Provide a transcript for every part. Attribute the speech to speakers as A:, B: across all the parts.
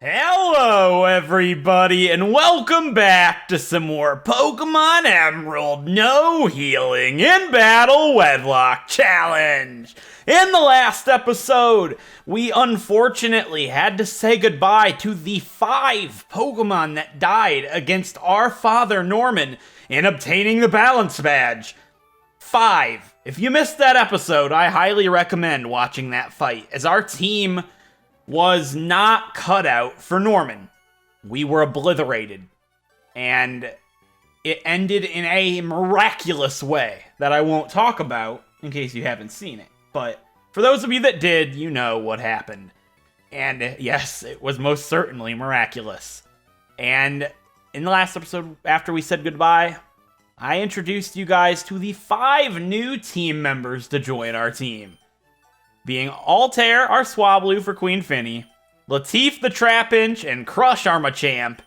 A: Hello, everybody, and welcome back to some more Pokemon Emerald No Healing in Battle Wedlocke Challenge. In the last episode, we unfortunately had to say goodbye to the 5 Pokemon that died against our father Norman in obtaining the Balance Badge. 5. If you missed that episode, I highly recommend watching that fight, as our team was not cut out for Norman. We were obliterated, and it ended in a miraculous way that I won't talk about in case you haven't seen it. But for those of you that did, you know what happened. And yes, it was most certainly miraculous. And in the last episode, after we said goodbye, I introduced you guys to the 5 new team members to join our team. Being Altair, our Swablu for Queen Finny, Latif the Trapinch and Crush our Machamp,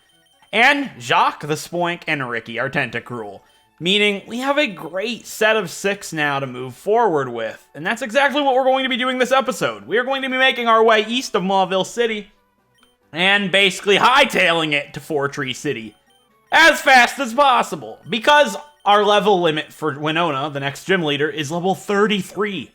A: and Jacques the Spoink and Ricky our Tentacruel. Meaning, we have a great set of 6 now to move forward with. And that's exactly what we're going to be doing this episode. We are going to be making our way east of Mauville City, and basically hightailing it to Fortree City as fast as possible. Because our level limit for Winona, the next gym leader, is level 33.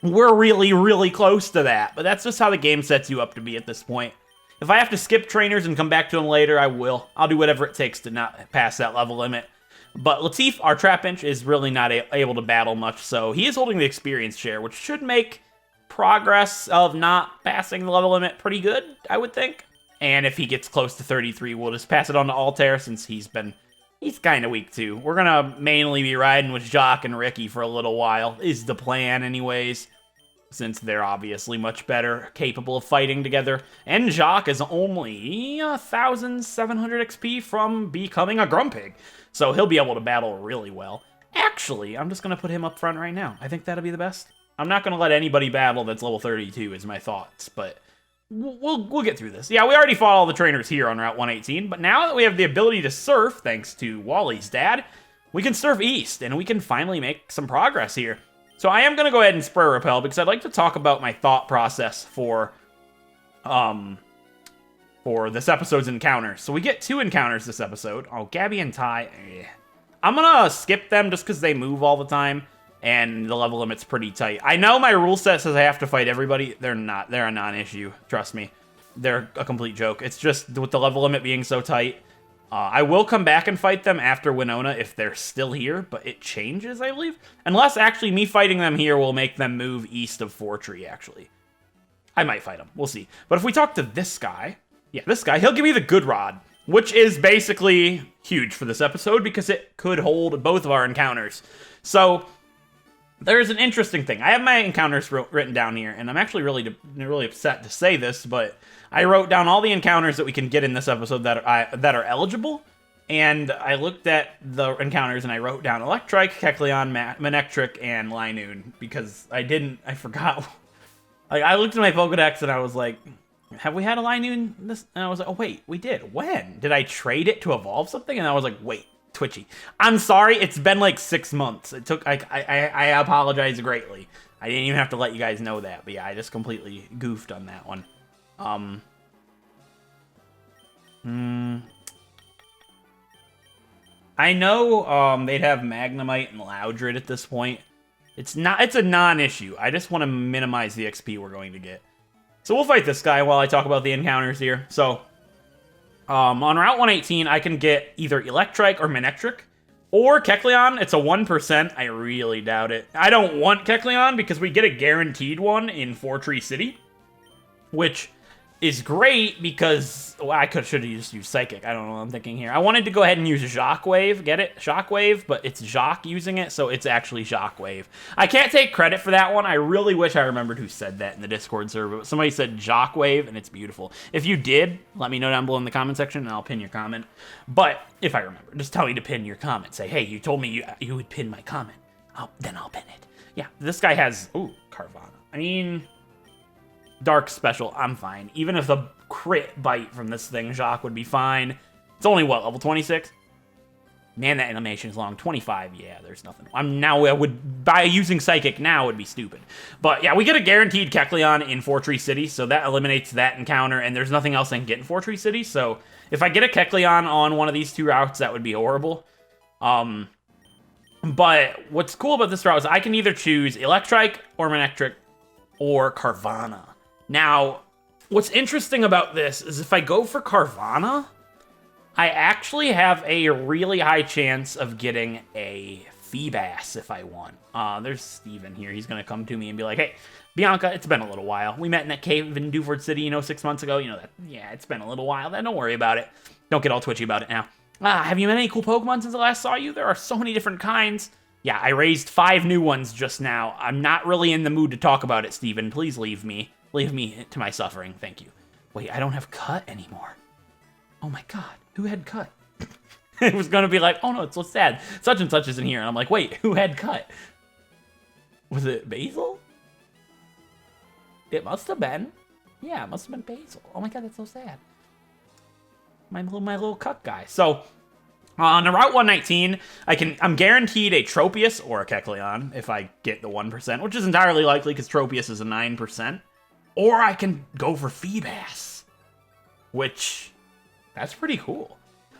A: We're really close to that, but that's just how the game sets you up to be at this point. If I have to skip trainers and come back to them later, I will. I'll do whatever it takes to not pass that level limit. But Latif, our Trapinch, is really not able to battle much, so he is holding the experience share, which should make progress of not passing the level limit pretty good, I would think. And if he gets close to 33, we'll just pass it on to Altair, since he's kind of weak too. We're gonna mainly be riding with Jacques and Ricky for a little while, is the plan anyways, since they're obviously much better capable of fighting together. And Jacques is only 1,700 XP from becoming a Grumpig, so he'll be able to battle really well. Actually, I'm just gonna put him up front right now. I think that'll be the best. I'm not gonna let anybody battle that's level 32 is my thoughts, but we'll get through this. Yeah, we already fought all the trainers here on Route 118, but now that we have the ability to surf, thanks to Wally's dad, we can surf east, and we can finally make some progress here. So I am going to go ahead and Spur Repel, because I'd like to talk about my thought process for this episode's encounters. So we get 2 encounters this episode. Oh, Gabby and Ty. I'm going to skip them just because they move all the time, and the level limit's pretty tight. I know my rule set says I have to fight everybody. They're not. They're a non-issue. Trust me. They're a complete joke. It's just with the level limit being so tight. I will come back and fight them after Winona if they're still here, but it changes, I believe. Unless, actually, me fighting them here will make them move east of Fortree, actually. I might fight them. We'll see. But if we talk to this guy, yeah, this guy, he'll give me the Good Rod, which is basically huge for this episode because it could hold both of our encounters. So there's an interesting thing. I have my encounters written down here, and I'm actually really upset to say this, but I wrote down all the encounters that we can get in this episode that are eligible, and I looked at the encounters and I wrote down Electrike, Kecleon, Manectric, and Linoon, because I forgot. Like, I looked at my Pokedex and I was like, have we had a Linoon? And I was like, oh wait, we did. When? Did I trade it to evolve something? And I was like, wait. Twitchy. I'm sorry, it's been like 6 months. It took, I apologize greatly. I didn't even have to let you guys know that, but yeah, I just completely goofed on that one. I know, they'd have Magnemite and Loudred at this point. It's a non-issue. I just want to minimize the XP we're going to get. So we'll fight this guy while I talk about the encounters here. So, on Route 118, I can get either Electrike or Manectric, or Kecleon. It's a 1%. I really doubt it. I don't want Kecleon because we get a guaranteed one in Fortree City, which is great because, well, I should have just used Psychic. I don't know what I'm thinking here. I wanted to go ahead and use Shockwave, get it? Shockwave, but it's Jacques using it, so it's actually Shockwave. I can't take credit for that one. I really wish I remembered who said that in the Discord server, but somebody said Jockwave, and it's beautiful. If you did, let me know down below in the comment section, and I'll pin your comment. But if I remember, just tell me to pin your comment. Say, hey, you told me you would pin my comment. Then I'll pin it. Yeah, this guy has, ooh, Carvana. I mean, Dark Special, I'm fine. Even if the crit bite from this thing, Jacques would be fine. It's only, what, level 26? Man, that animation is long. 25, yeah, there's nothing. I would, by using Psychic now would be stupid. But yeah, we get a guaranteed Kecleon in Fortree City, so that eliminates that encounter, and there's nothing else I can get in Fortree City, so if I get a Kecleon on one of these 2 routes, that would be horrible. But what's cool about this route is I can either choose Electrike or Manectric or Carvanha. Now, what's interesting about this is if I go for Carvanha, I actually have a really high chance of getting a Feebas if I want. There's Steven here. He's going to come to me and be like, hey, Bianca, it's been a little while. We met in that cave in Dewford City, 6 months ago. Yeah, it's been a little while. Don't worry about it. Don't get all twitchy about it now. Have you met any cool Pokemon since I last saw you? There are so many different kinds. Yeah, I raised 5 new ones just now. I'm not really in the mood to talk about it, Steven. Please leave me. Leave me to my suffering. Thank you. Wait, I don't have Cut anymore. Oh my god. Who had Cut? It was going to be like, oh no, it's so sad. Such and such isn't here. And I'm like, wait, who had Cut? Was it Basil? It must have been. Yeah, it must have been Basil. Oh my god, that's so sad. My little Cut guy. So, on Route 119, I'm guaranteed a Tropius or a Kecleon if I get the 1%, which is entirely likely because Tropius is a 9%. Or I can go for Feebas, which, that's pretty cool.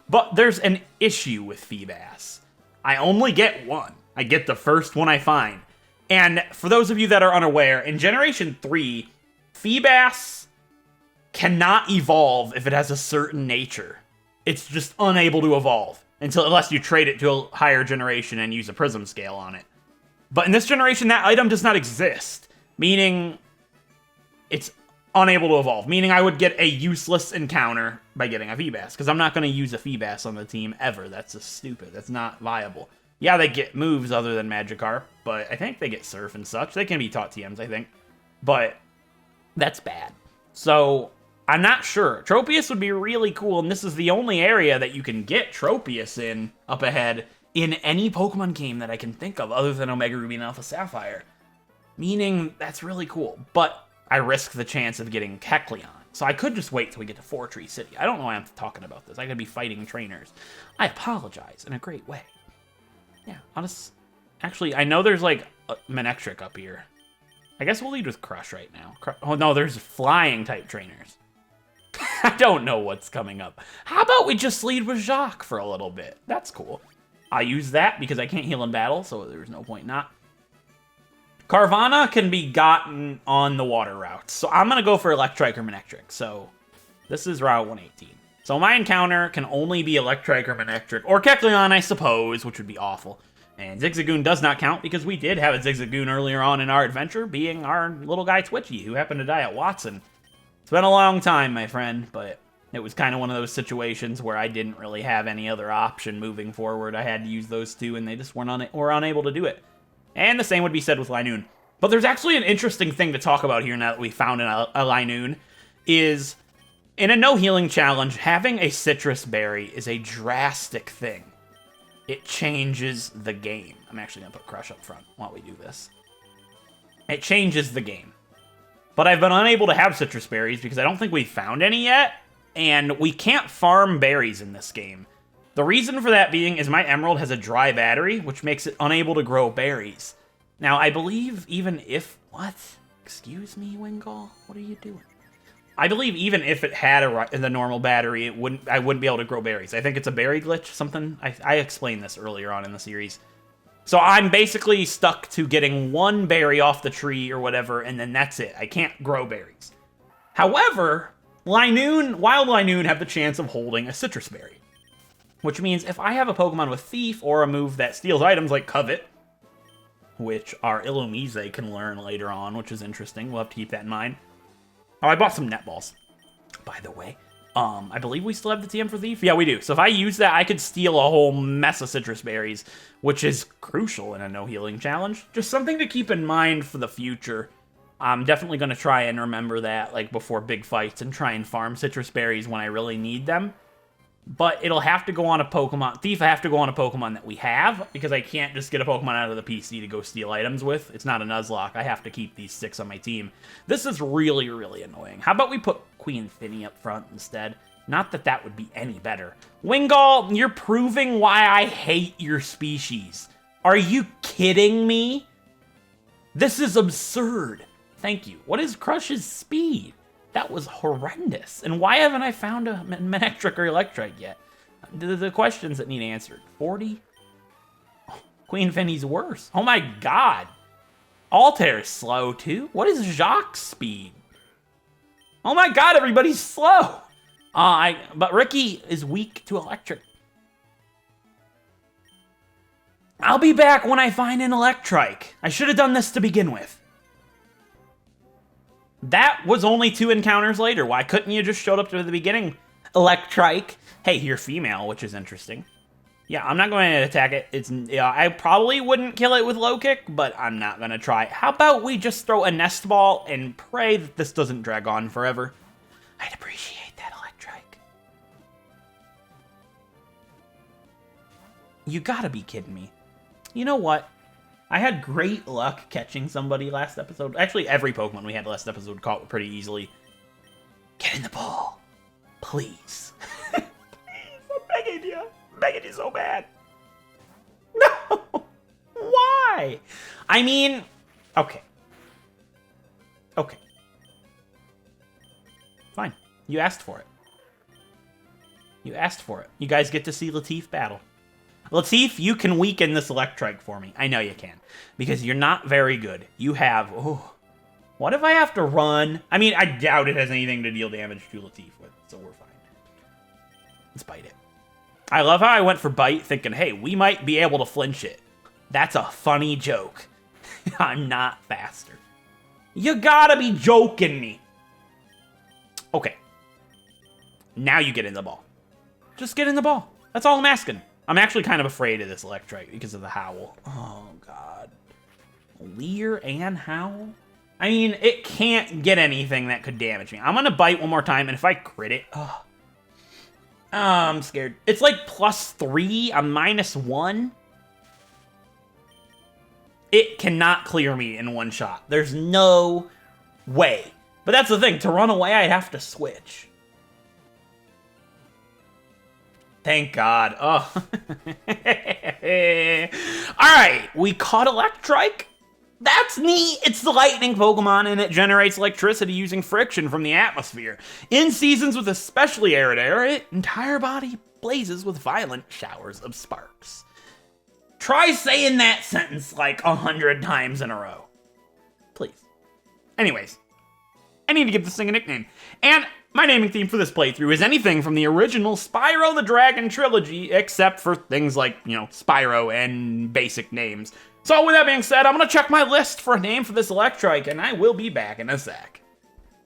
A: But there's an issue with Feebas. I only get one. I get the first one I find. And for those of you that are unaware, in Generation 3, Feebas cannot evolve if it has a certain nature. It's just unable to evolve unless you trade it to a higher generation and use a Prism Scale on it. But in this generation, that item does not exist, meaning it's unable to evolve, meaning I would get a useless encounter by getting a Feebas, because I'm not going to use a Feebas on the team ever. That's just stupid. That's not viable. Yeah, they get moves other than Magikarp, but I think they get Surf and such. They can be taught TMs, I think. But that's bad. So, I'm not sure. Tropius would be really cool, and this is the only area that you can get Tropius in, up ahead, in any Pokemon game that I can think of, other than Omega Ruby and Alpha Sapphire. Meaning, that's really cool. But I risk the chance of getting Kecleon. So I could just wait till we get to Fortree City. I don't know why I'm talking about this. I could be fighting trainers. I apologize in a great way. Yeah, actually, I know there's like a Manectric up here. I guess we'll lead with Crush right now. Oh no, there's flying type trainers. I don't know what's coming up. How about we just lead with Jacques for a little bit? That's cool. I use that because I can't heal in battle, so there's no point not. Carvanha can be gotten on the water routes, so I'm going to go for Electrike or Manectric. So this is Route 118. So my encounter can only be Electrike or Manectric, or Kecleon, I suppose, which would be awful. And Zigzagoon does not count because we did have a Zigzagoon earlier on in our adventure, being our little guy Twitchy, who happened to die at Watson. It's been a long time, my friend, but it was kind of one of those situations where I didn't really have any other option moving forward. I had to use those two, and they just were unable to do it. And the same would be said with Linoon. But there's actually an interesting thing to talk about here now that we found a Linoon, is in a no healing challenge, having a citrus berry is a drastic thing. It changes the game. I'm actually going to put Crush up front while we do this. It changes the game. But I've been unable to have citrus berries because I don't think we've found any yet, and we can't farm berries in this game. The reason for that being is my Emerald has a dry battery, which makes it unable to grow berries. Now, I believe even if... What? Excuse me, Wingull? What are you doing? I believe even if it had the normal battery, I wouldn't be able to grow berries. I think it's a berry glitch, something. I explained this earlier on in the series. So I'm basically stuck to getting one berry off the tree or whatever, and then that's it. I can't grow berries. However, wild Linoon have the chance of holding a citrus berry. Which means if I have a Pokemon with Thief or a move that steals items like Covet, which our Illumise can learn later on, which is interesting. We'll have to keep that in mind. Oh, I bought some net balls, by the way. I believe we still have the TM for Thief. Yeah, we do. So if I use that, I could steal a whole mess of citrus berries, which is crucial in a no healing challenge. Just something to keep in mind for the future. I'm definitely going to try and remember that, like, before big fights and try and farm citrus berries when I really need them. But it'll have to go on a Pokemon. Thief, I have to go on a Pokemon that we have, because I can't just get a Pokemon out of the PC to go steal items with. It's not a Nuzlocke. I have to keep these 6 on my team. This is really, really annoying. How about we put Queen Finny up front instead? Not that that would be any better. Wingull, you're proving why I hate your species. Are you kidding me? This is absurd. Thank you. What is Crush's speed? That was horrendous. And why haven't I found a Manectric or Electrike yet? The questions that need answered. 40? Oh, Queen Finny's worse. Oh my god. Altair's slow too. What is Jacques' speed? Oh my god, everybody's slow. But Ricky is weak to electric. I'll be back when I find an Electrike. I should have done this to begin with. That was only 2 encounters later. Why couldn't you just showed up to the beginning? Electrike. Hey, you're female, which is interesting. Yeah, I'm not going to attack it. I probably wouldn't kill it with low kick, but I'm not going to try. How about we just throw a nest ball and pray that this doesn't drag on forever? I'd appreciate that, Electrike. You gotta be kidding me. You know what? I had great luck catching somebody last episode. Actually, every Pokemon we had last episode caught pretty easily. Get in the ball. Please. Please, I'm begging you. I'm begging you so bad. No. Why? I mean, okay. Okay. Fine. You asked for it. You asked for it. You guys get to see Latif battle. Latif, you can weaken this Electrike for me. I know you can. Because you're not very good. You have... Oh, what if I have to run? I mean, I doubt it has anything to deal damage to Latif with, so we're fine. Let's bite it. I love how I went for bite, thinking, hey, we might be able to flinch it. That's a funny joke. I'm not faster. You gotta be joking me. Okay. Now you get in the ball. Just get in the ball. That's all I'm asking. I'm actually kind of afraid of this Electrike because of the Howl. Oh, God. Leer and Howl? I mean, it can't get anything that could damage me. I'm going to bite one more time, and if I crit it... Oh, I'm scared. It's like +3. I'm -1. It cannot clear me in one shot. There's no way. But that's the thing. To run away, I'd have to switch. Thank God. Oh. Alright, we caught Electrike. That's neat. It's the lightning Pokemon, and it generates electricity using friction from the atmosphere. In seasons with especially arid air, its entire body blazes with violent showers of sparks. Try saying that sentence like 100 times in a row. Please. Anyways, I need to give this thing a nickname. And my naming theme for this playthrough is anything from the original Spyro the Dragon trilogy, except for things like, you know, Spyro and basic names. So with that being said, I'm going to check my list for a name for this Electrike, and I will be back in a sec.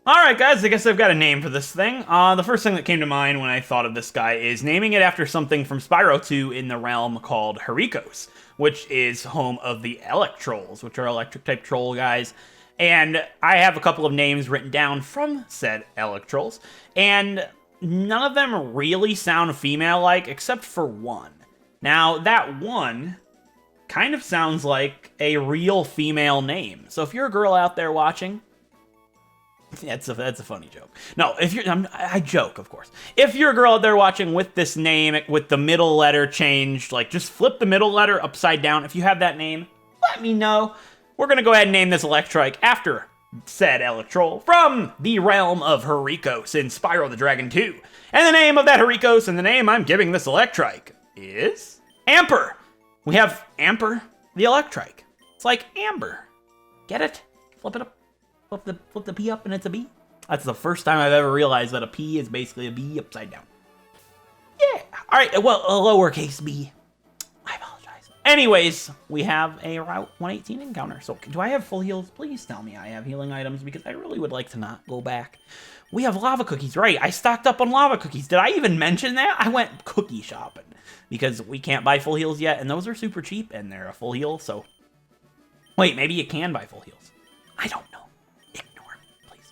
A: Alright guys, I guess I've got a name for this thing. The first thing that came to mind when I thought of this guy is naming it after something from Spyro 2 in the realm called Harikos, which is home of the Electrolls, which are electric-type troll guys. And I have a couple of names written down from said Electrolls, and none of them really sound female-like, except for one. Now, that one kind of sounds like a real female name. So if you're a girl out there watching, that's a funny joke. No, if you're, I joke, of course. If you're a girl out there watching with this name, with the middle letter changed, like just flip the middle letter upside down. If you have that name, let me know. We're going to go ahead and name this Electrike after said Electroll from the realm of Harikos in Spyro the Dragon 2. And the name of that Harikos and the name I'm giving this Electrike is Amper. We have Amper the Electrike. It's like Amber. Get it? Flip it up. Flip the P up and it's a B. That's the first time I've ever realized that a P is basically a B upside down. Yeah. All right. Well, a lowercase b. I apologize. Anyways, we have a Route 118 encounter. So do I have full heals? Please tell me I have healing items because I really would like to not go back. We have lava cookies. Right. I stocked up on lava cookies. Did I even mention that? I went cookie shopping because we can't buy full heals yet. And those are super cheap and they're a full heal. So wait, maybe you can buy full heals. I don't know. Ignore me, please.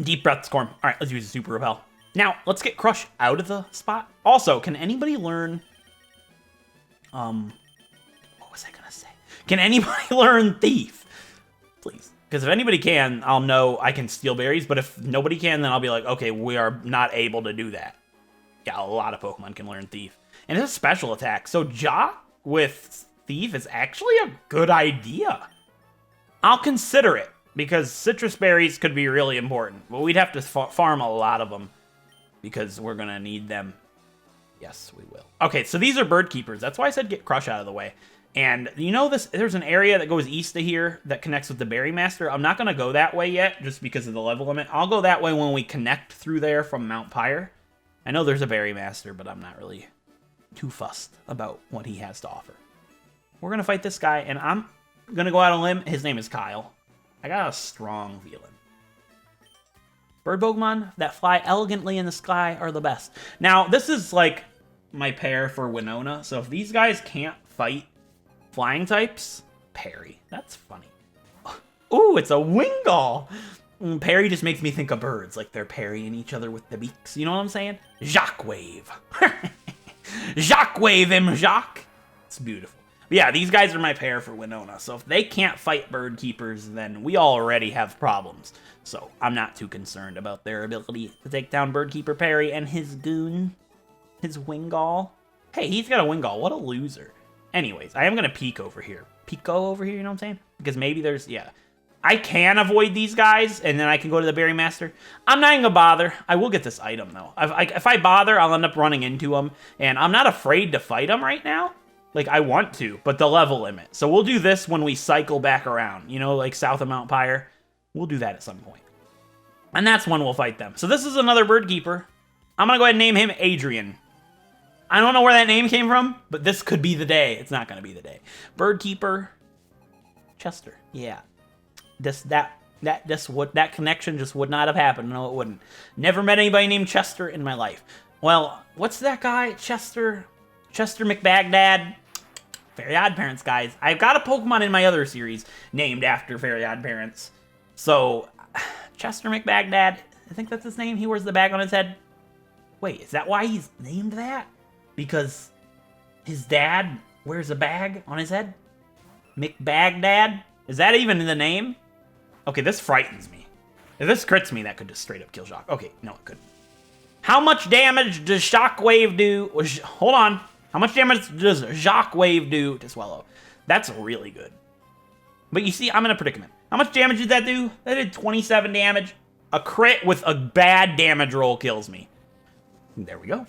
A: Deep breath, Scorn. All right, let's use a super repel. Now, let's get Crush out of the spot. Also, can anybody learn... what was I gonna say? Can anybody learn Thief? Please. Because if anybody can, I'll know I can steal berries. But if nobody can, then I'll be like, okay, we are not able to do that. Yeah, a lot of Pokemon can learn Thief. And it's a special attack. So Jacques with Thief is actually a good idea. I'll consider it. Because citrus berries could be really important. But we'd have to farm a lot of them. Because we're going to need them. Yes, we will. Okay, so these are bird keepers. That's why I said get Crush out of the way. And you know this? There's an area that goes east of here that connects with the Berry Master. I'm not going to go that way yet, just because of the level limit. I'll go that way when we connect through there from Mount Pyre. I know there's a Berry Master, but I'm not really too fussed about what he has to offer. We're going to fight this guy, and I'm going to go out on a limb. His name is Kyle. I got a strong feeling. Bird Pokemon that fly elegantly in the sky are the best. Now, this is like my pair for Winona. So if these guys can't fight flying types, Perry. That's funny. Ooh, it's a Wingull. Perry just makes me think of birds, like they're parrying each other with the beaks. You know what I'm saying? Jacques Wave. Jacques Wave him, Jacques. It's beautiful. But yeah, these guys are my pair for Winona. So if they can't fight bird keepers, then we already have problems. So I'm not too concerned about their ability to take down Birdkeeper Perry and his goon, his Wingull. Hey, he's got a Wingull. What a loser. Anyways, I am going to peek over here. Pico over here, you know what I'm saying? Because maybe there's, yeah. I can avoid these guys, and then I can go to the Berry Master. I'm not even going to bother. I will get this item, though. If I bother, I'll end up running into them. And I'm not afraid to fight them right now. Like, I want to, but the level limit. So we'll do this when we cycle back around. You know, like south of Mount Pyre. We'll do that at some point. And that's when we'll fight them. So this is another bird keeper. I'm going to go ahead and name him Adrian. I don't know where that name came from, but this could be the day. It's not going to be the day. Bird keeper Chester. Yeah. That connection just would not have happened. No, it wouldn't. Never met anybody named Chester in my life. Well, what's that guy? Chester McBagdad. Fairy Odd Parents, guys. I've got a Pokemon in my other series named after Fairy Odd Parents. So, Chester McBagdad, I think that's his name. He wears the bag on his head. Wait, is that why he's named that? Because his dad wears a bag on his head? McBagdad? Is that even in the name? Okay, this frightens me. If this crits me, that could just straight up kill Jacques. Okay, no, it couldn't. How much damage does Shockwave do? Hold on. How much damage does Shockwave do to Swallow? That's really good. But you see, I'm in a predicament. How much damage did that do? That did 27 damage. A crit with a bad damage roll kills me. There we go.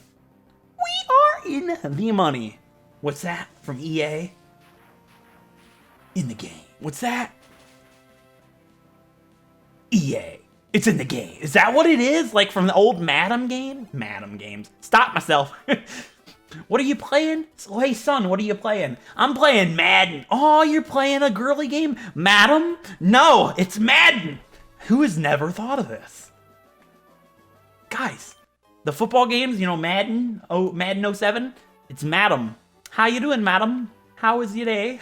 A: We are in the money. What's that from EA? In the game. What's that? EA. It's in the game. Is that what it is? Like from the old Madam game? Madam games. Stop myself. What are you playing? Oh, hey, son, what are you playing? I'm playing Madden. Oh, you're playing a girly game? Madam? No, it's Madden. Who has never thought of this? Guys, the football games, you know, Madden, Madden 07, it's Madam. How you doing, Madam? How is your day?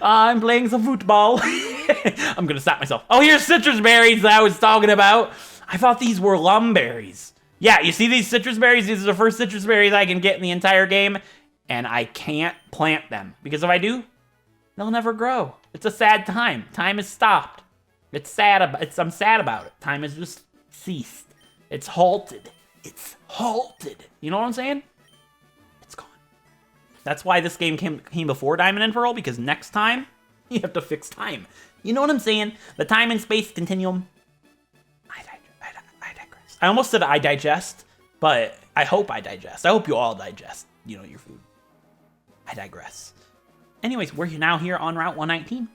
A: I'm playing some football. I'm going to stop myself. Oh, here's citrus berries that I was talking about. I thought these were lumberries. Yeah, you see these citrus berries? These are the first citrus berries I can get in the entire game, and I can't plant them. Because if I do, they'll never grow. It's a sad time. Time has stopped. It's sad. I'm sad about it. Time has just ceased. It's halted. It's halted. You know what I'm saying? It's gone. That's why this game came before Diamond and Pearl, because next time, you have to fix time. You know what I'm saying? The time and space continuum. I digress. I almost said I digest, but I hope I digest. I hope you all digest, you know, your food. I digress. Anyways, we're now here on Route 119,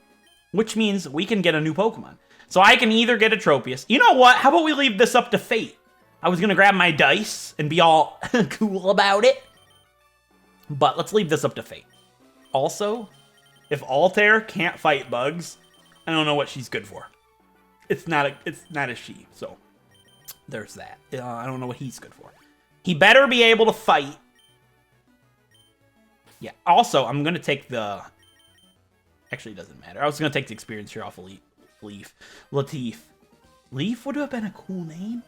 A: which means we can get a new Pokemon. So I can either get a Tropius. You know what? How about we leave this up to fate? I was going to grab my dice and be all cool about it. But let's leave this up to fate. Also, if Altair can't fight bugs, I don't know what she's good for. It's not a she, so there's that. I don't know what he's good for. He better be able to fight. Yeah, also, I'm going to take the... Actually, it doesn't matter. I was going to take the experience here off of Leaf. Latif. Leaf would have been a cool name.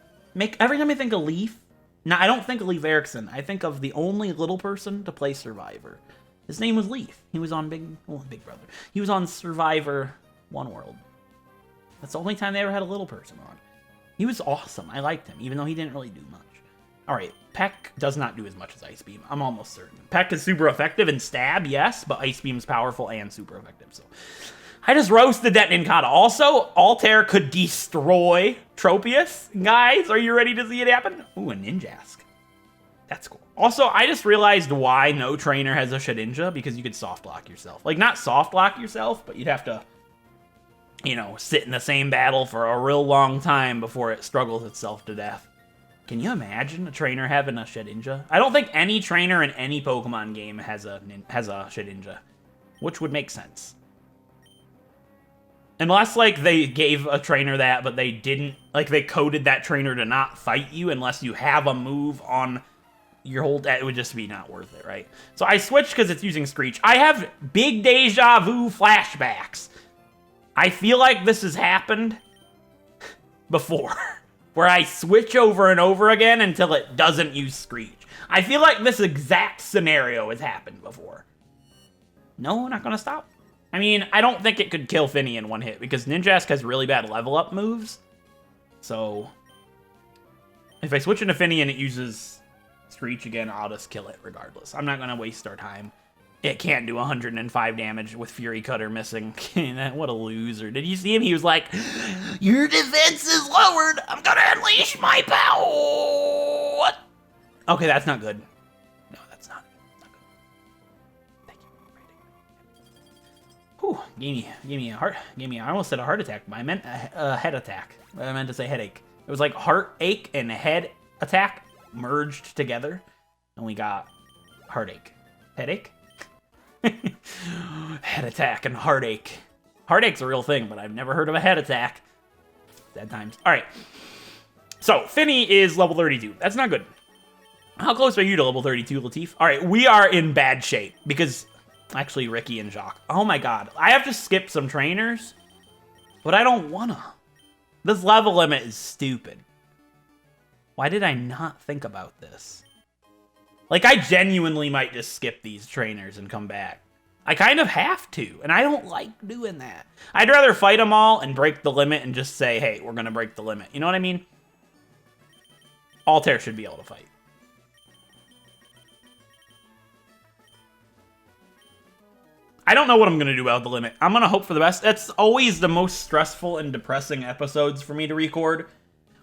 A: Every time I think of Leaf... Now, I don't think of Leif Erikson. I think of the only little person to play Survivor. His name was Leaf. He was on Big Brother. He was on Survivor One World. That's the only time they ever had a little person on. He was awesome. I liked him, even though he didn't really do much. All right, Peck does not do as much as Ice Beam. I'm almost certain. Peck is super effective in stab, yes, but Ice Beam's powerful and super effective, so... I just roasted that Nincada. Also, Altair could destroy Tropius. Guys, are you ready to see it happen? Ooh, a Ninjask. That's cool. Also, I just realized why no trainer has a Shedinja, because you could soft block yourself. Like, not soft block yourself, but you'd have to, you know, sit in the same battle for a real long time before it struggles itself to death. Can you imagine a trainer having a Shedinja? I don't think any trainer in any Pokemon game has a Shedinja, which would make sense. Unless, like, they gave a trainer that, but they didn't, like, they coded that trainer to not fight you unless you have a move on your whole, it would just be not worth it, right? So I switched because it's using Screech. I have big deja vu flashbacks. I feel like this has happened before, where I switch over and over again until it doesn't use Screech. I feel like this exact scenario has happened before. No, not gonna stop. I mean, I don't think it could kill Finny in one hit, because Ninjask has really bad level up moves. So, if I switch into Finny and it uses Screech again, I'll just kill it regardless. I'm not going to waste our time. It can't do 105 damage with Fury Cutter missing. What a loser. Did you see him? He was like, your defense is lowered. I'm going to unleash my power. What? Okay, that's not good. No, that's not good. Thank you. Whew, gave me, I almost said a heart attack, but I meant a head attack. I meant to say headache. It was like heartache and head attack merged together, and we got heartache. Headache? Head attack and heartache. Heartache's a real thing, but I've never heard of a head attack. Sad times. All right. So, Finny is level 32. That's not good. How close are you to level 32, Latif? All right, we are in bad shape, because... Actually, Ricky and Jacques. Oh my god. I have to skip some trainers, but I don't wanna. This level limit is stupid. Why did I not think about this? Like, I genuinely might just skip these trainers and come back. I kind of have to, and I don't like doing that. I'd rather fight them all and break the limit and just say, hey, we're gonna break the limit. You know what I mean? Altair should be able to fight. I don't know what I'm going to do about the limit. I'm going to hope for the best. That's always the most stressful and depressing episodes for me to record.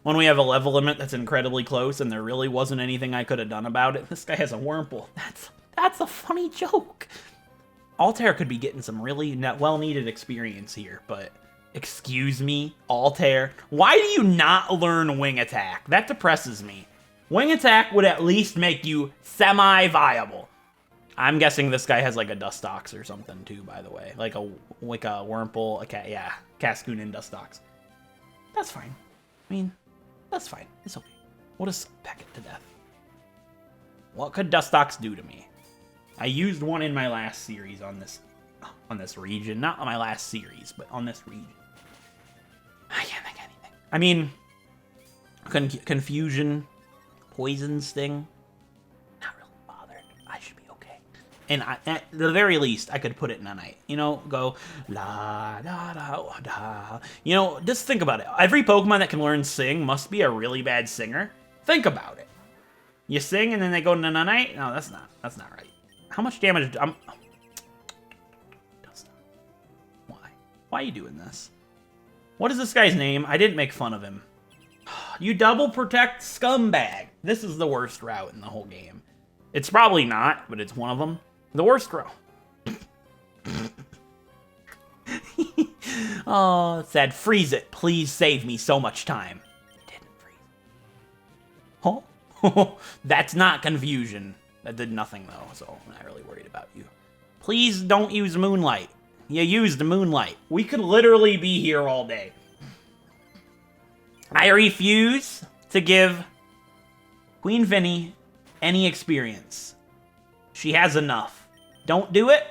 A: When we have a level limit that's incredibly close and there really wasn't anything I could have done about it. This guy has a Wurmple. That's a funny joke. Altair could be getting some really well-needed experience here, but... Excuse me, Altair. Why do you not learn Wing Attack? That depresses me. Wing Attack would at least make you semi-viable. I'm guessing this guy has like a Dustox or something too, by the way. Like a Wurmple, yeah, Cascoon and Dustox. That's fine. I mean, that's fine. It's okay. We'll just peck it to death. What could Dustox do to me? I used one in my last series on this region. Not on my last series, but on this region. I can't think of anything. I mean, Confusion, Poison Sting. Not really bothered. I should be okay. And at the very least, I could put it in a night. You know, go la da da da. You know, just think about it. Every Pokemon that can learn Sing must be a really bad singer. Think about it. You sing and then they go na na night. No, that's not right. How much damage? Why? Why are you doing this? What is this guy's name? I didn't make fun of him. You double protect scumbag. This is the worst route in the whole game. It's probably not, but it's one of them. The worst route. Oh, it said, freeze it. Please save me so much time. It didn't freeze. Oh, that's not confusion. That did nothing, though, so I'm not really worried about you. Please don't use Moonlight. You used Moonlight. We could literally be here all day. I refuse to give Queen Finny any experience. She has enough. Don't do it.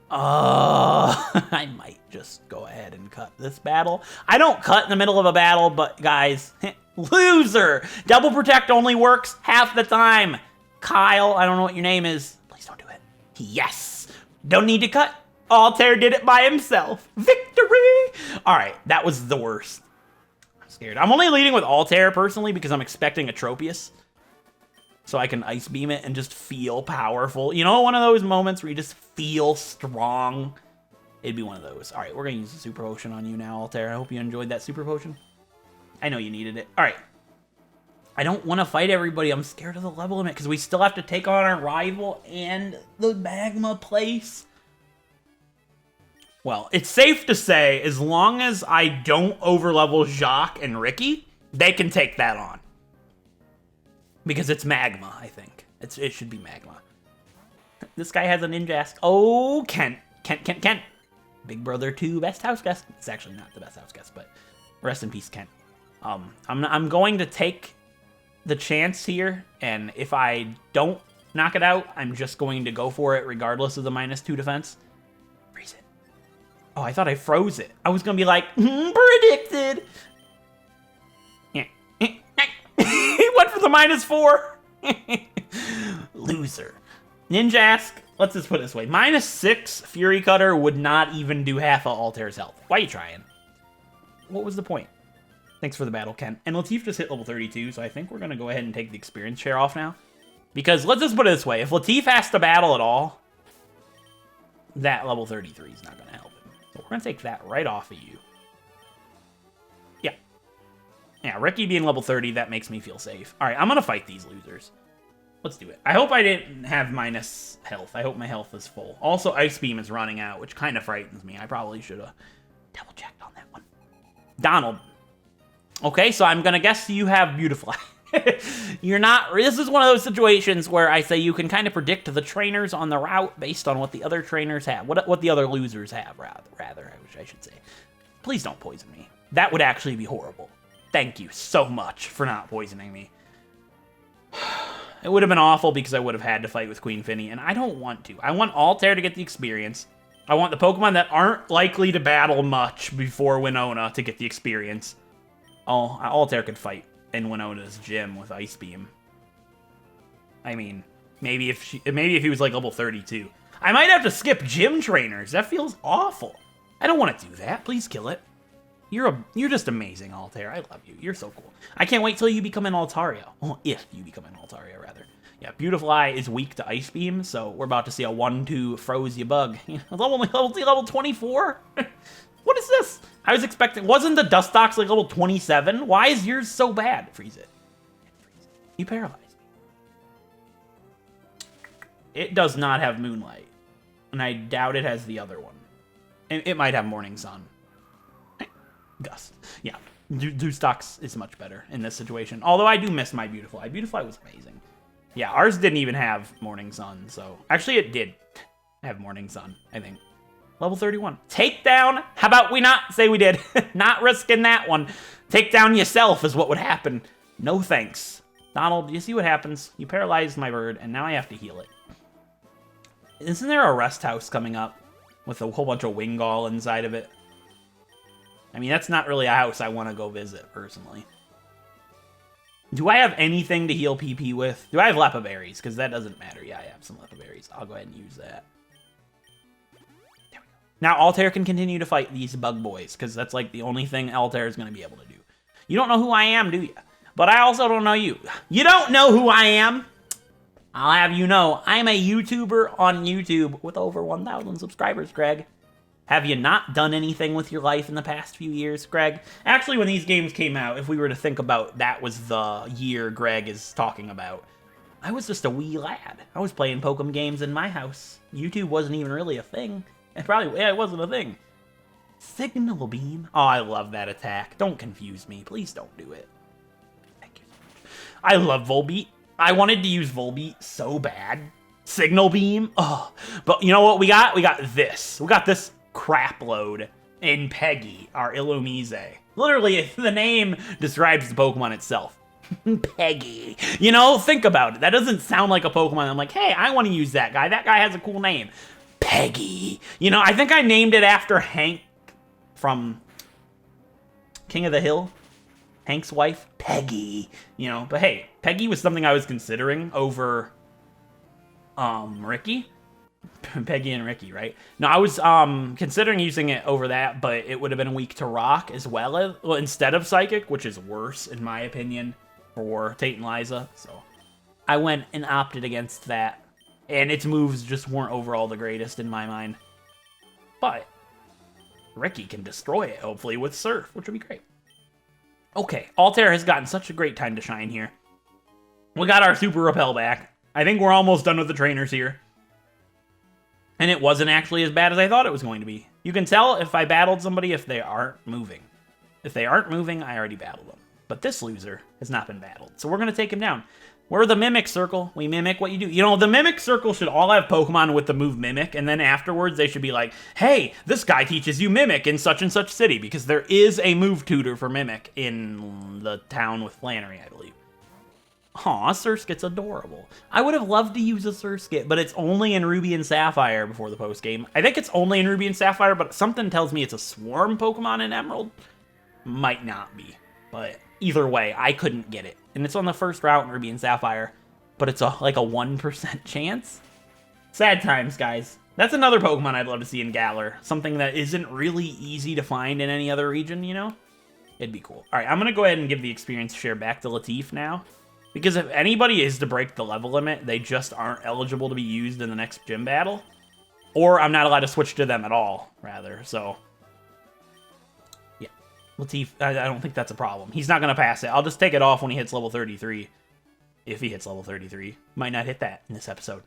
A: I might just go ahead and cut this battle. I don't cut in the middle of a battle, but guys, loser! Double Protect only works half the time. Kyle, I don't know what your name is. Please don't do it. Yes! Don't need to cut. Altair did it by himself. Victory! victory! Alright, that was the worst. I'm scared. I'm only leading with Altair, personally, because I'm expecting a Tropius. So I can Ice Beam it and just feel powerful. You know, one of those moments where you just feel strong? It'd be one of those. Alright, we're going to use the Super Potion on you now, Altair. I hope you enjoyed that Super Potion. I know you needed it. Alright. I don't want to fight everybody. I'm scared of the level limit because we still have to take on our rival and the magma place. Well, it's safe to say, as long as I don't overlevel Jacques and Ricky, they can take that on. Because it's magma, I think. It should be magma. This guy has a Ninjask. Oh, Kent. Kent. Big Brother 2, best house guest. It's actually not the best house guest, but rest in peace, Kent. I'm going to take the chance here, and if I don't knock it out, I'm just going to go for it regardless of the -2 defense. Freeze it. Oh, I thought I froze it. I was going to be like, predicted. He went for the -4. Loser. Ninjask, let's just put it this way. -6 Fury Cutter would not even do half of Altair's health. Why are you trying? What was the point? Thanks for the battle, Ken. And Latif just hit level 32, so I think we're going to go ahead and take the experience share off now. Because let's just put it this way. If Latif has to battle at all, that level 33 is not going to help him. So we're going to take that right off of you. Yeah. Yeah, Ricky being level 30, that makes me feel safe. All right, I'm going to fight these losers. Let's do it. I hope I didn't have minus health. I hope my health is full. Also, Ice Beam is running out, which kind of frightens me. I probably should have double-checked on that one. Donald. Okay, so I'm going to guess you have Beautiful. You're not... This is one of those situations where I say you can kind of predict the trainers on the route based on what the other trainers have. What the other losers have, rather, I should say. Please don't poison me. That would actually be horrible. Thank you so much for not poisoning me. It would have been awful because I would have had to fight with Queen Finny, and I don't want to. I want Altair to get the experience. I want the Pokemon that aren't likely to battle much before Winona to get the experience. Oh, Altair could fight in Winona's gym with Ice Beam. I mean, maybe if he was like level 32. I might have to skip gym trainers. That feels awful. I don't want to do that. Please kill it. You're just amazing, Altair. I love you. You're so cool. I can't wait till you become an Altaria. Oh, if you become an Altaria, rather. Yeah, Beautiful Eye is weak to Ice Beam, so we're about to see a 1-2 froze you bug. Level 24? What is this? I was expecting... Wasn't the Dustox like level 27? Why is yours so bad? Freeze it. You paralyzed me. It does not have Moonlight. And I doubt it has the other one. It might have Morning Sun. Gust. Yeah, Dustox is much better in this situation. Although I do miss my Beautiful Eye. Beautiful Eye was amazing. Yeah, ours didn't even have Morning Sun, so... Actually, it did have Morning Sun, I think. Level 31. Takedown? How about we not say we did? Not risking that one. Take down yourself is what would happen. No thanks. Donald, you see what happens? You paralyzed my bird, and now I have to heal it. Isn't there a rest house coming up with a whole bunch of Wingull inside of it? I mean, that's not really a house I want to go visit, personally. Do I have anything to heal PP with? Do I have Lepa Berries? Because that doesn't matter. Yeah, I have some Lepa Berries. I'll go ahead and use that. There we go. Now, Altair can continue to fight these bug boys, because that's like the only thing Altair is going to be able to do. You don't know who I am, do you? But I also don't know you. You don't know who I am? I'll have you know, I'm a YouTuber on YouTube with over 1,000 subscribers, Greg. Have you not done anything with your life in the past few years, Greg? Actually, when these games came out, if we were to think about that was the year Greg is talking about, I was just a wee lad. I was playing Pokemon games in my house. YouTube wasn't even really a thing. It wasn't a thing. Signal Beam. Oh, I love that attack. Don't confuse me. Please don't do it. Thank you so much. I love Volbeat. I wanted to use Volbeat so bad. Signal Beam. Oh, but you know what we got? We got this. We got this crap load in Peggy, our Illumise. Literally, the name describes the Pokemon itself. Peggy. You know, think about it. That doesn't sound like a Pokemon. I'm like, hey, I want to use that guy. That guy has a cool name. Peggy. You know, I think I named it after Hank from King of the Hill. Hank's wife, Peggy. You know, but hey, Peggy was something I was considering over Ricky. Peggy and Ricky, right? No, I was considering using it over that, but it would have been weak to rock as well instead of psychic, which is worse in my opinion for Tate and Liza. So I went and opted against that, and its moves just weren't overall the greatest in my mind. But Ricky can destroy it hopefully with Surf, which would be great. Okay, Altair has gotten such a great time to shine here. We got our Super Repel back. I think we're almost done with the trainers here. And it wasn't actually as bad as I thought it was going to be. You can tell if I battled somebody if they aren't moving. If they aren't moving, I already battled them. But this loser has not been battled. So we're going to take him down. We're the Mimic Circle. We mimic what you do. You know, the Mimic Circle should all have Pokemon with the move Mimic. And then afterwards, they should be like, hey, this guy teaches you Mimic in such and such city. Because there is a move tutor for Mimic in the town with Flannery, I believe. Aw, Surskit's adorable. I would have loved to use a Surskit, but it's only in Ruby and Sapphire before the post-game. I think it's only in Ruby and Sapphire, but something tells me it's a Swarm Pokemon in Emerald. Might not be, but either way, I couldn't get it. And it's on the first route in Ruby and Sapphire, but it's like a 1% chance. Sad times, guys. That's another Pokemon I'd love to see in Galar. Something that isn't really easy to find in any other region, you know? It'd be cool. All right, I'm going to go ahead and give the experience share back to Latif now. Because if anybody is to break the level limit, they just aren't eligible to be used in the next gym battle. Or I'm not allowed to switch to them at all, rather. So, yeah. Latif, I don't think that's a problem. He's not going to pass it. I'll just take it off when he hits level 33. If he hits level 33. Might not hit that in this episode.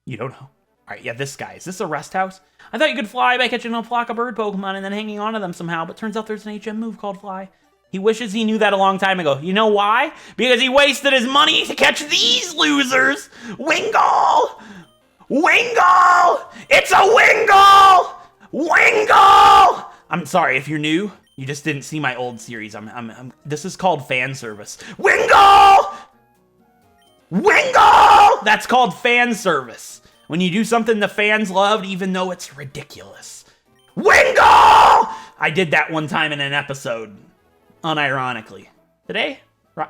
A: You don't know. All right, yeah, this guy. Is this a rest house? I thought you could fly by catching a flock of bird Pokemon and then hanging onto them somehow, but turns out there's an HM move called Fly. He wishes he knew that a long time ago. You know why? Because he wasted his money to catch these losers! Wingull! Wingull! It's a Wingull! Wingull! I'm sorry, if you're new, you just didn't see my old series. This is called fan service. Wingull! Wingull! That's called fan service. When you do something the fans loved, even though it's ridiculous. Wingull! I did that one time in an episode. Unironically. Today?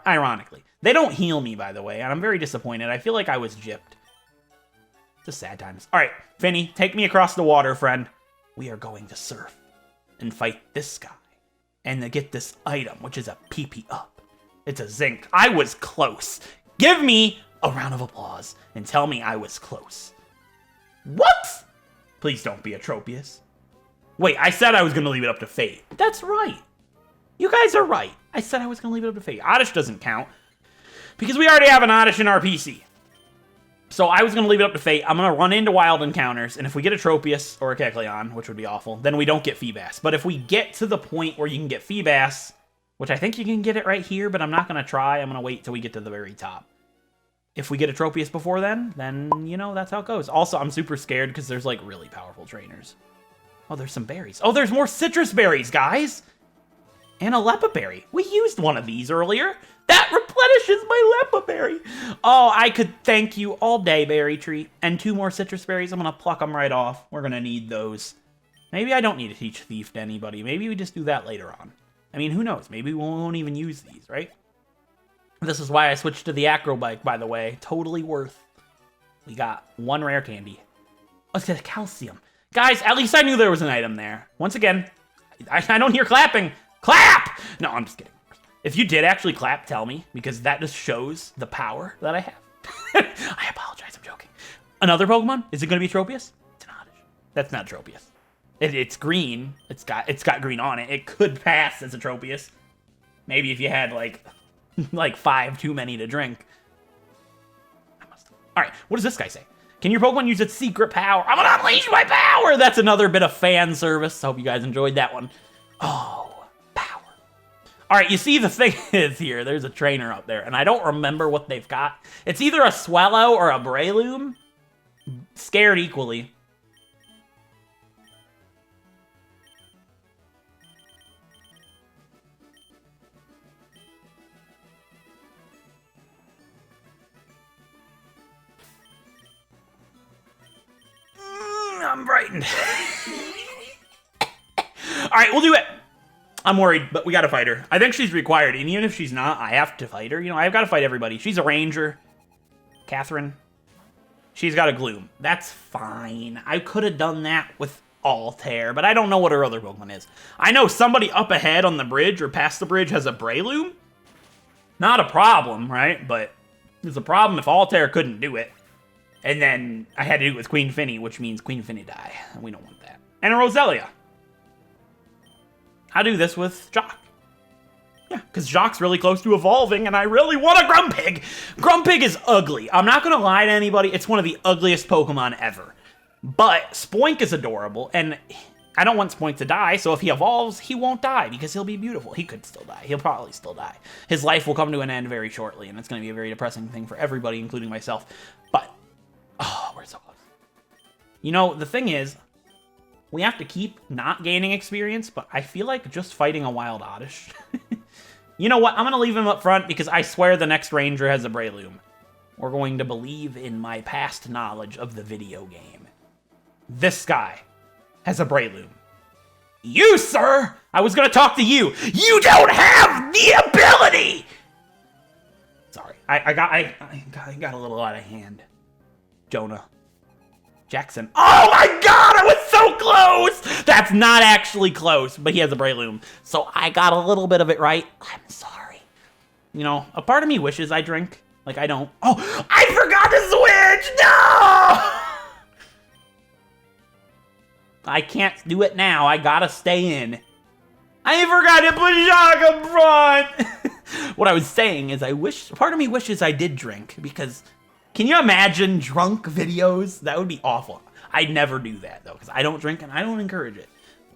A: Ironically. They don't heal me, by the way, and I'm very disappointed. I feel like I was gypped. Just sad times. Alright, Finny, take me across the water, friend. We are going to surf and fight this guy. And to get this item, which is a PP up. It's a zinc. I was close. Give me a round of applause and tell me I was close. What? Please don't be a Tropius. Wait, I said I was going to leave it up to fate. That's right. You guys are right. I said I was going to leave it up to fate. Oddish doesn't count because we already have an Oddish in our PC. So I was going to leave it up to fate. I'm going to run into wild encounters, and if we get a Tropius or a Kecleon, which would be awful, then we don't get Feebas. But if we get to the point where you can get Feebas, which I think you can get it right here, but I'm not going to try. I'm going to wait till we get to the very top. If we get a Tropius before then, you know, that's how it goes. Also, I'm super scared because there's, like, really powerful trainers. Oh, there's some berries. Oh, there's more citrus berries, guys! And a Lepa Berry. We used one of these earlier. That replenishes my Lepa Berry. Oh, I could thank you all day, Berry Tree. And 2 more citrus berries. I'm going to pluck them right off. We're going to need those. Maybe I don't need to teach Thief to anybody. Maybe we just do that later on. I mean, who knows? Maybe we won't even use these, right? This is why I switched to the Acrobike, by the way. Totally worth. We got 1 rare candy. Let's get a calcium. Guys, at least I knew there was an item there. Once again, I don't hear clapping. Clap! No, I'm just kidding. If you did actually clap, tell me, because that just shows the power that I have. I apologize, I'm joking. Another Pokemon? Is it going to be Tropius? It's an Oddish. That's not Tropius. It's green. It's got green on it. It could pass as a Tropius. Maybe if you had, like 5 too many to drink. Alright, what does this guy say? Can your Pokemon use its secret power? I'm going to unleash my power! That's another bit of fan service. Hope you guys enjoyed that one. Oh. Alright, you see the thing is here, there's a trainer up there, and I don't remember what they've got. It's either a Swellow or a Breloom. Scared equally. I'm frightened. Alright, we'll do it. I'm worried, but we gotta fight her. I think she's required, and even if she's not, I have to fight her. You know, I've got to fight everybody. She's a ranger. Catherine. She's got a Gloom. That's fine. I could have done that with Altair, but I don't know what her other Pokemon is. I know somebody up ahead on the bridge or past the bridge has a Breloom. Not a problem, right? But it's a problem if Altair couldn't do it. And then I had to do it with Queen Finny, which means Queen Finny die. And we don't want that. And a Roselia. I do this with Jacques. Yeah, because Jacques really close to evolving, and I really want a Grumpig! Grumpig is ugly. I'm not going to lie to anybody. It's one of the ugliest Pokemon ever. But Spoink is adorable, and I don't want Spoink to die, so if he evolves, he won't die, because he'll be beautiful. He could still die. He'll probably still die. His life will come to an end very shortly, and it's going to be a very depressing thing for everybody, including myself. But, oh, we're so close. You know, the thing is, we have to keep not gaining experience, but I feel like just fighting a Wild Oddish. You know what? I'm going to leave him up front because I swear the next Ranger has a Breloom. We're going to believe in my past knowledge of the video game. This guy has a Breloom. You, sir! I was going to talk to you. You don't have the ability! Sorry. I got a little out of hand. Jonah. Jackson. Oh my god, I was so close! That's not actually close, but he has a Breloom. So I got a little bit of it right. I'm sorry. You know, a part of me wishes I drink. Like, I don't. Oh, I forgot to switch! No! I can't do it now. I gotta stay in. I forgot to put Jacques up front! What I was saying is part of me wishes I did drink, because can you imagine drunk videos? That would be awful. I'd never do that, though, because I don't drink and I don't encourage it.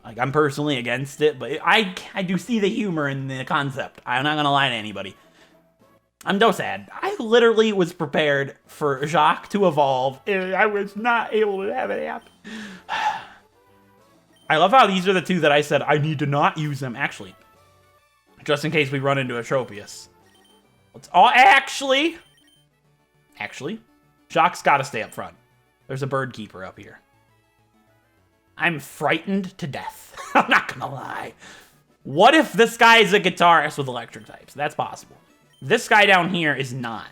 A: Like, I'm personally against it, but I do see the humor in the concept. I'm not going to lie to anybody. I'm so sad. I literally was prepared for Jacques to evolve, and I was not able to have it happen. I love how these are the two that I said I need to not use them. Actually, just in case we run into a Tropius. Let's all actually, Jacques got to stay up front. There's a bird keeper up here. I'm frightened to death. I'm not gonna lie. What if this guy is a guitarist with electric types? That's possible. This guy down here is not.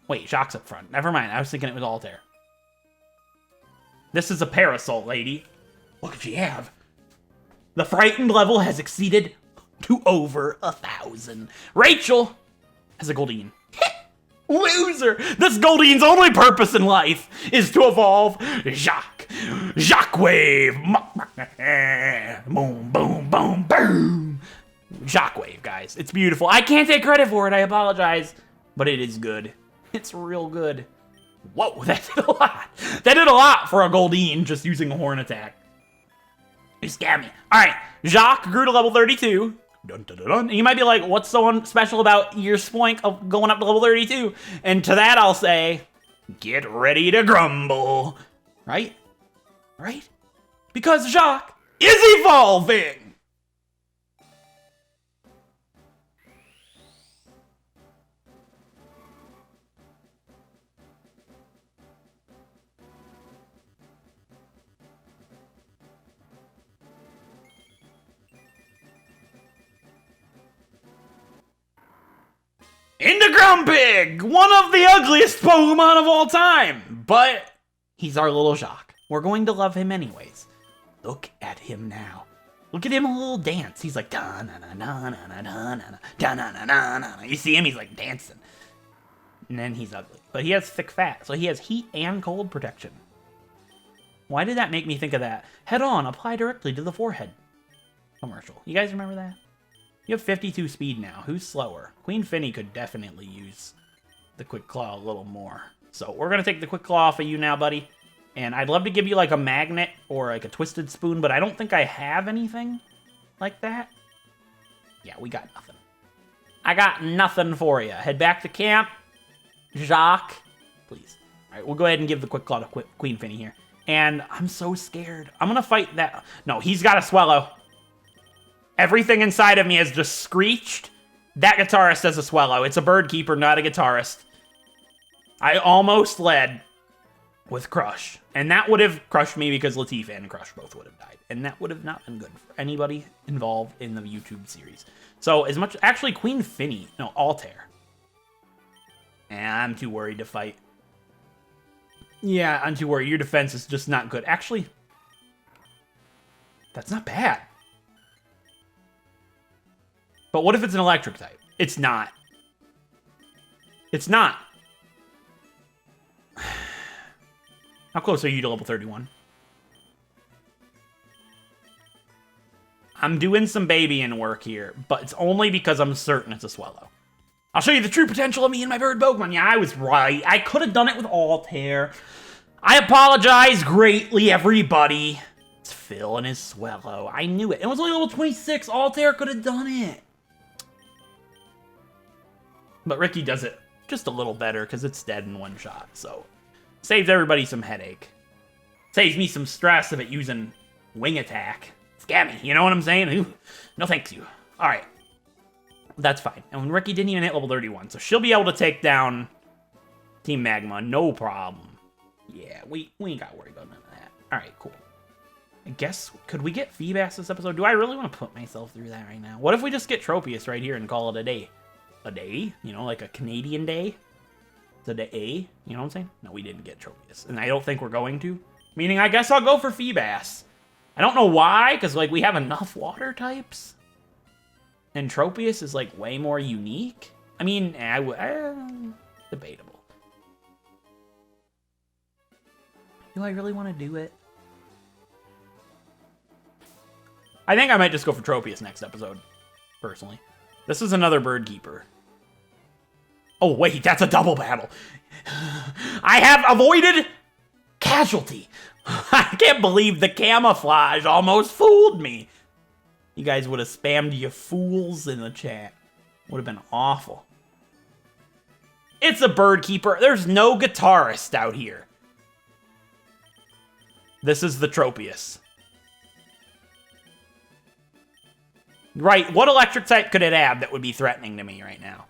A: Wait, Jacques up front. Never mind. I was thinking it was Altair. This is a Parasol, lady. What could she have? The frightened level has exceeded to over 1,000. Rachel has a Goldeen. Loser! This Goldene's only purpose in life is to evolve Jacques. Jacques Wave! Boom, boom, boom, boom! Jacques Wave, guys. It's beautiful. I can't take credit for it. I apologize. But it is good. It's real good. Whoa, that did a lot. That did a lot for a Goldeen just using a horn attack. You scared me. Alright, Jacques grew to level 32. Dun, dun, dun, dun. And you might be like, what's so special about your Spoink of going up to level 32? And to that I'll say, get ready to grumble. Right? Right? Because Jacques is evolving! Into Grumpig! One of the ugliest Pokemon of all time! But he's our little Jacques. We're going to love him anyways. Look at him now. Look at him a little dance. He's like da na na na na na na na da na na na na. You see him, he's like dancing. And then he's ugly. But he has thick fat, so he has heat and cold protection. Why did that make me think of that? Head on, apply directly to the forehead. Commercial. You guys remember that? You have 52 speed now. Who's slower? Queen Finny could definitely use the Quick Claw a little more. So we're going to take the Quick Claw off of you now, buddy. And I'd love to give you like a magnet or like a Twisted Spoon, but I don't think I have anything like that. Yeah, we got nothing. I got nothing for you. Head back to camp. Jacques, please. All right, we'll go ahead and give the Quick Claw to Queen Finny here. And I'm so scared. I'm going to fight that. No, he's got a Swellow. Everything inside of me has just screeched. That guitarist has a Swellow. It's a bird keeper, not a guitarist. I almost led with Crush. And that would have crushed me because Latifah and Crush both would have died. And that would have not been good for anybody involved in the YouTube series. So as much... Actually, Queen Finny... No, Altair. I'm too worried to fight. Yeah, I'm too worried. Your defense is just not good. Actually, that's not bad. But what if it's an electric type? It's not. It's not. How close are you to level 31? I'm doing some babying work here, but it's only because I'm certain it's a Swellow. I'll show you the true potential of me and my bird Pokemon. Yeah, I was right. I could have done it with Altair. I apologize greatly, everybody. It's Phil and his Swellow. I knew it. It was only level 26. Altair could have done it. But Ricky does it just a little better because it's dead in one shot. So, saves everybody some headache. Saves me some stress of it using Wing Attack. Scammy, you know what I'm saying? Ooh, no thanks you. All right. That's fine. And Ricky didn't even hit level 31, so she'll be able to take down Team Magma, no problem. Yeah, we ain't got to worry about none of that. All right, cool. I guess, could we get Feebas this episode? Do I really want to put myself through that right now? What if we just get Tropius right here and call it a day? A day? You know, like a Canadian day? It's a day, you know what I'm saying? No, we didn't get Tropius, and I don't think we're going to. Meaning, I guess I'll go for Feebas. I don't know why, because, like, we have enough water types. And Tropius is, like, way more unique. I mean, debatable. Do I really want to do it? I think I might just go for Tropius next episode, personally. This is another Bird Keeper. Oh, wait, that's a double battle. I have avoided casualty. I can't believe the camouflage almost fooled me. You guys would have spammed you fools in the chat. Would have been awful. It's a Bird Keeper. There's no guitarist out here. This is the Tropius. Right, what electric type could it have that would be threatening to me right now?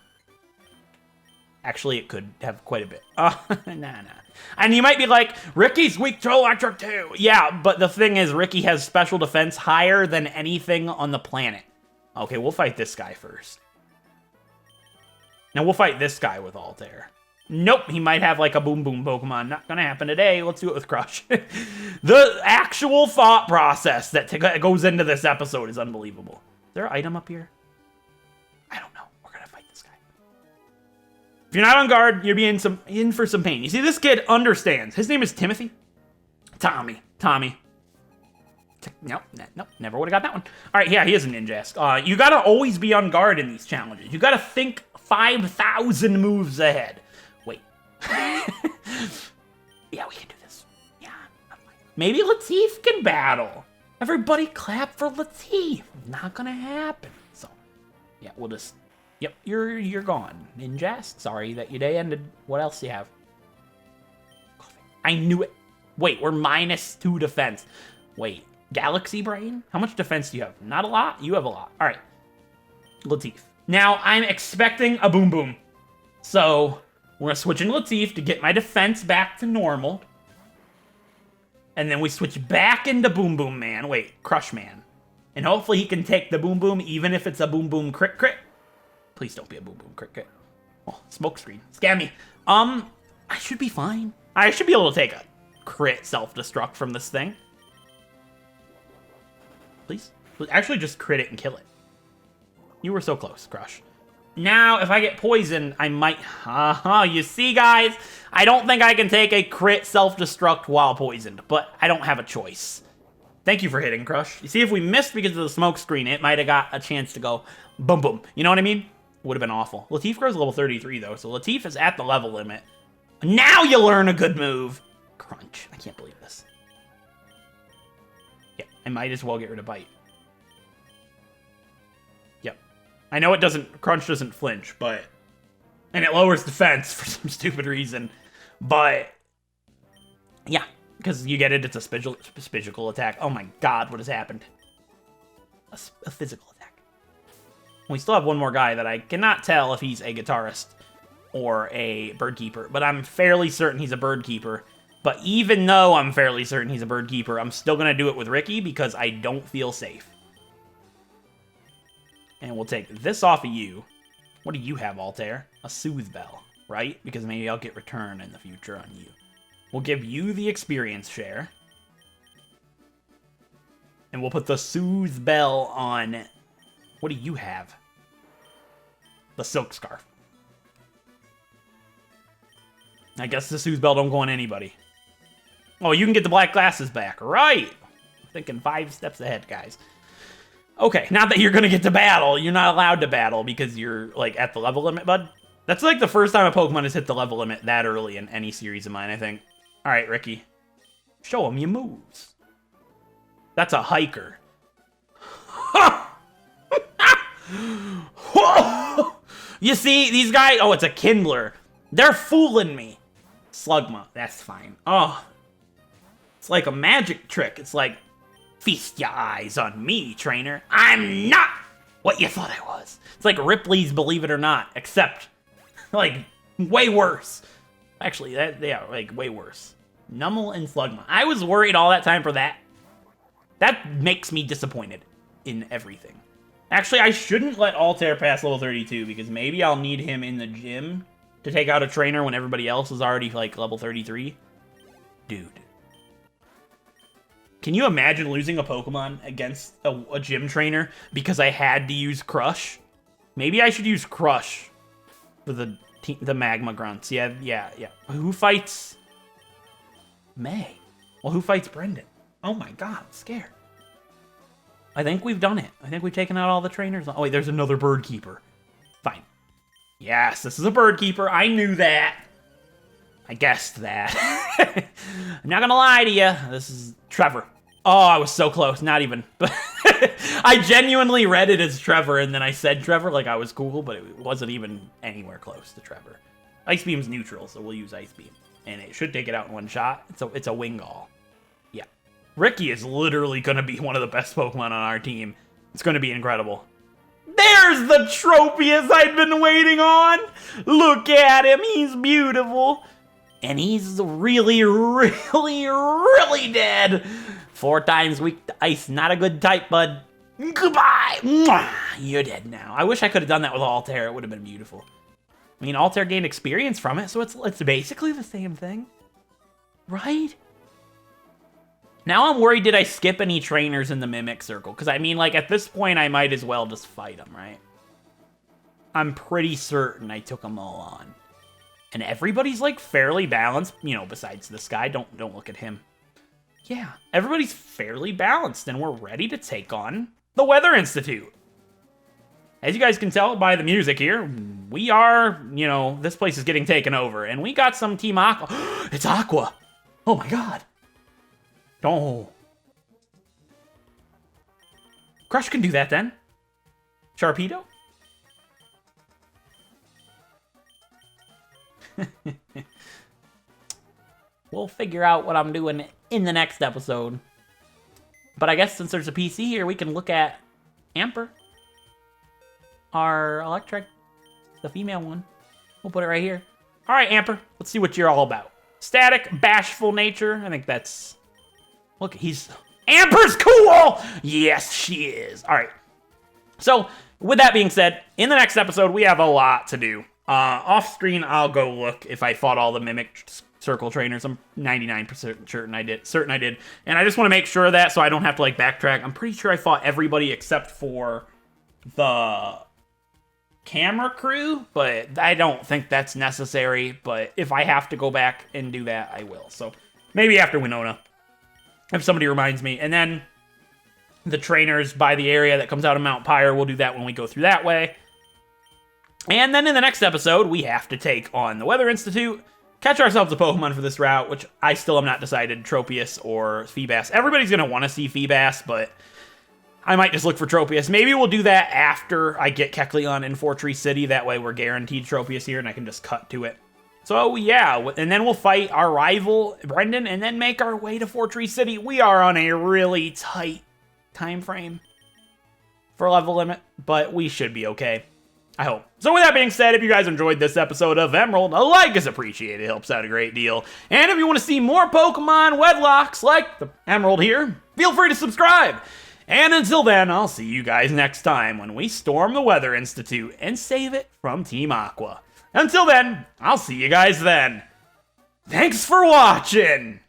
A: Actually, it could have quite a bit. Nah. And you might be like, Ricky's weak to electric too. Yeah, but the thing is, Ricky has special defense higher than anything on the planet. Okay, we'll fight this guy first. Now we'll fight this guy with Altair. Nope, he might have like a Boom Boom Pokemon. Not gonna happen today. Let's do it with Crush. The actual thought process that goes into this episode is unbelievable. Is there an item up here? I don't know. We're gonna fight this guy. If you're not on guard, you're being in for some pain. You see, this kid understands. His name is Timothy. Tommy. Nope, never would have got that one. All right, yeah, he is a Ninjask. You gotta always be on guard in these challenges. You gotta think 5,000 moves ahead. Wait. Yeah, we can do this. Yeah, I'm fine. Maybe Latif can battle. Everybody clap for Latif. Not gonna happen. So, yeah, we'll just... Yep, you're gone. Ninjask, sorry that your day ended. What else do you have? I knew it. Wait, we're -2 defense. Wait, Galaxy Brain? How much defense do you have? Not a lot? You have a lot. All right. Latif. Now, I'm expecting a Boom Boom. So, we're going to switch in Latif to get my defense back to normal. And then we switch back into Boom Boom Man. Wait, Crush Man. And hopefully he can take the Boom Boom even if it's a Boom Boom Crit Crit. Please don't be a Boom Boom Crit Crit. Oh, smoke screen. Scam me. I should be fine. I should be able to take a crit self-destruct from this thing. Please? Actually, just crit it and kill it. You were so close, Crush. Now, if I get poisoned, I might... you see, guys? I don't think I can take a crit self-destruct while poisoned, but I don't have a choice. Thank you for hitting, Crush. You see, if we missed because of the smoke screen, it might have got a chance to go boom, boom. You know what I mean? Would have been awful. Latif grows level 33, though, so Latif is at the level limit. Now you learn a good move. Crunch. I can't believe this. Yeah, I might as well get rid of Bite. Yep. I know it doesn't... Crunch doesn't flinch, but... And it lowers defense for some stupid reason. But... Yeah, because you get it, it's a physical attack. Oh my god, what has happened? A physical attack. We still have one more guy that I cannot tell if he's a guitarist or a bird keeper, but I'm fairly certain he's a bird keeper. But even though I'm fairly certain he's a bird keeper, I'm still going to do it with Ricky because I don't feel safe. And we'll take this off of you. What do you have, Altair? A Soothe Bell. right? Because maybe I'll get return in the future on you. We'll give you the experience share. And we'll put the Soothe Bell on... What do you have? The Silk Scarf. I guess the Soothe Bell don't go on anybody. Oh, you can get the black glasses back. Right! Thinking 5 steps ahead, guys. Okay, not that you're gonna get to battle. You're not allowed to battle because you're, like, at the level limit, bud. That's, like, the first time a Pokemon has hit the level limit that early in any series of mine, I think. Alright, Ricky. Show him your moves. That's a hiker. You see, these guys... Oh, it's a Kindler. They're fooling me. Slugma, that's fine. Oh. It's like a magic trick. It's like... Feast your eyes on me, trainer. I'm not what you thought I was. It's like Ripley's Believe It or Not, except, like, way worse. Actually, yeah, like, way worse. Numel and Slugma. I was worried all that time for that. That makes me disappointed in everything. Actually, I shouldn't let Altair pass level 32, because maybe I'll need him in the gym to take out a trainer when everybody else is already, like, level 33. Dude. Can you imagine losing a Pokemon against a gym trainer because I had to use Crush? Maybe I should use Crush for the Magma Grunts. Yeah. Who fights May? Well, who fights Brendan? Oh my god, I'm scared. I think we've done it. I think we've taken out all the trainers. Oh wait, there's another Bird Keeper. Fine. Yes, this is a Bird Keeper. I knew that. I guessed that. I'm not gonna lie to you. This is Trevor. Oh, I was so close. Not even. But I genuinely read it as Trevor, and then I said Trevor like I was cool, but it wasn't even anywhere close to Trevor. Ice Beam's neutral, so we'll use Ice Beam. And it should take it out in one shot. It's a Wingull. Yeah. Ricky is literally going to be one of the best Pokemon on our team. It's going to be incredible. There's the Tropius I'd been waiting on! Look at him, he's beautiful. And he's really, really, really dead. 4 times weak to ice, not a good type, bud. Goodbye! Mwah! You're dead now. I wish I could have done that with Altair, it would have been beautiful. I mean, Altair gained experience from it, so it's basically the same thing. Right? Now I'm worried, did I skip any trainers in the Mimic Circle? Because, I mean, like, at this point, I might as well just fight them, right? I'm pretty certain I took them all on. And everybody's, like, fairly balanced. You know, besides this guy. Don't look at him. Yeah, everybody's fairly balanced, and we're ready to take on the Weather Institute. As you guys can tell by the music here, we are, you know, this place is getting taken over. And we got some Team Aqua. It's Aqua! Oh my god! Oh. Crush can do that then. Sharpedo? We'll figure out what I'm doing in the next episode. But I guess since there's a PC here, we can look at Amper. Our Electrike, the female one. We'll put it right here. All right, Amper, let's see what you're all about. Static, bashful nature. I think that's... Look, Amper's cool! Yes, she is. All right. So, with that being said, in the next episode, we have a lot to do. Off screen, I'll go look if I fought all the Mimic Circle trainers. I'm 99% certain I did. And I just want to make sure of that so I don't have to, like, backtrack. I'm pretty sure I fought everybody except for the camera crew, but I don't think that's necessary. But if I have to go back and do that, I will. So, maybe after Winona, if somebody reminds me. And then the trainers by the area that comes out of Mount Pyre, we'll do that when we go through that way. And then in the next episode, we have to take on the Weather Institute, catch ourselves a Pokemon for this route, which I still have not decided, Tropius or Feebas. Everybody's going to want to see Feebas, but I might just look for Tropius. Maybe we'll do that after I get Kecleon in Fortree City. That way we're guaranteed Tropius here, and I can just cut to it. So, yeah, and then we'll fight our rival, Brendan, and then make our way to Fortree City. We are on a really tight time frame for level limit, but we should be okay. I hope. So with that being said, if you guys enjoyed this episode of Emerald, a like is appreciated. It helps out a great deal. And if you want to see more Pokemon Wedlocks like the Emerald here, feel free to subscribe. And until then, I'll see you guys next time when we storm the Weather Institute and save it from Team Aqua. Until then, I'll see you guys then. Thanks for watching!